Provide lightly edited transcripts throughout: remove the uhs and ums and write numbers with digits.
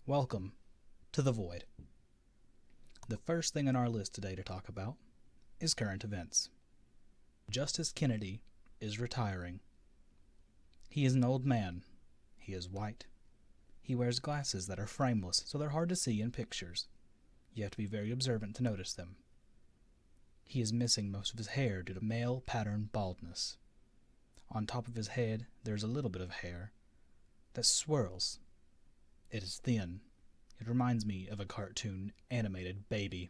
Welcome to The Void. The first thing on our list today to talk about is current events. Justice Kennedy is retiring. He is an old man. He is white. He wears glasses that are frameless, so they're hard to see in pictures. You have to be very observant to notice them. He is missing most of his hair due to male pattern baldness. On top of his head, there's a little bit of hair that swirls. It is thin. It reminds me of a cartoon animated baby.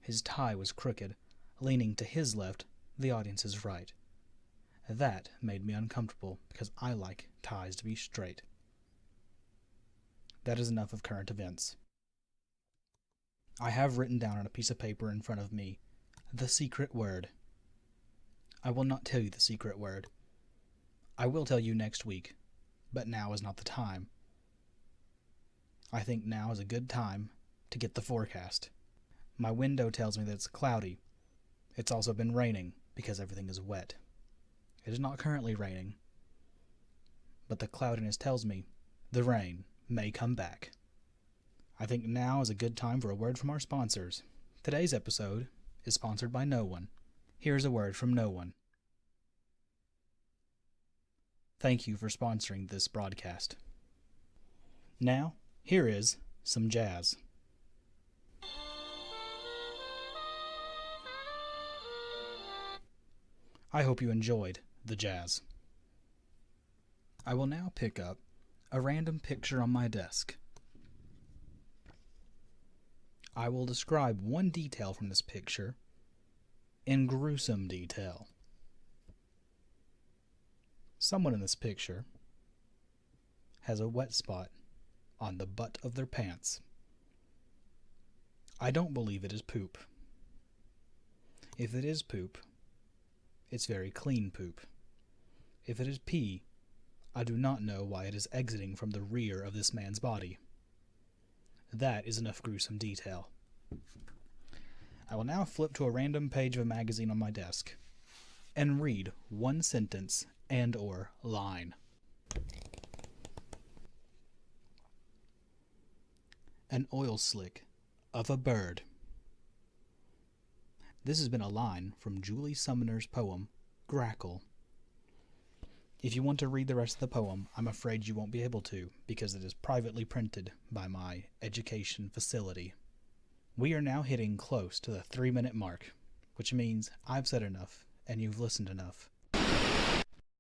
His tie was crooked, leaning to his left, the audience's right. That made me uncomfortable because I like ties to be straight. That is enough of current events. I have written down on a piece of paper in front of me the secret word. I will not tell you the secret word. I will tell you next week, but now is not the time. I think now is a good time to get the forecast. My window tells me that it's cloudy. It's also been raining because everything is wet. It is not currently raining, but the cloudiness tells me the rain may come back. I think now is a good time for a word from our sponsors. Today's episode is sponsored by no one. Here's a word from no one. Thank you for sponsoring this broadcast. Now, here is some jazz. I hope you enjoyed the jazz. I will now pick up a random picture on my desk. I will describe one detail from this picture in gruesome detail. Someone in this picture has a wet spot on the butt of their pants. I don't believe it is poop. If it is poop, it's very clean poop. If it is pee, I do not know why it is exiting from the rear of this man's body. That is enough gruesome detail. I will now flip to a random page of a magazine on my desk and read one sentence and/or line. An oil slick of a bird. This has been a line from Julie Sumner's poem, Grackle. If you want to read the rest of the poem, I'm afraid you won't be able to, because it is privately printed by my education facility. We are now hitting close to the 3-minute mark, which means I've said enough and you've listened enough.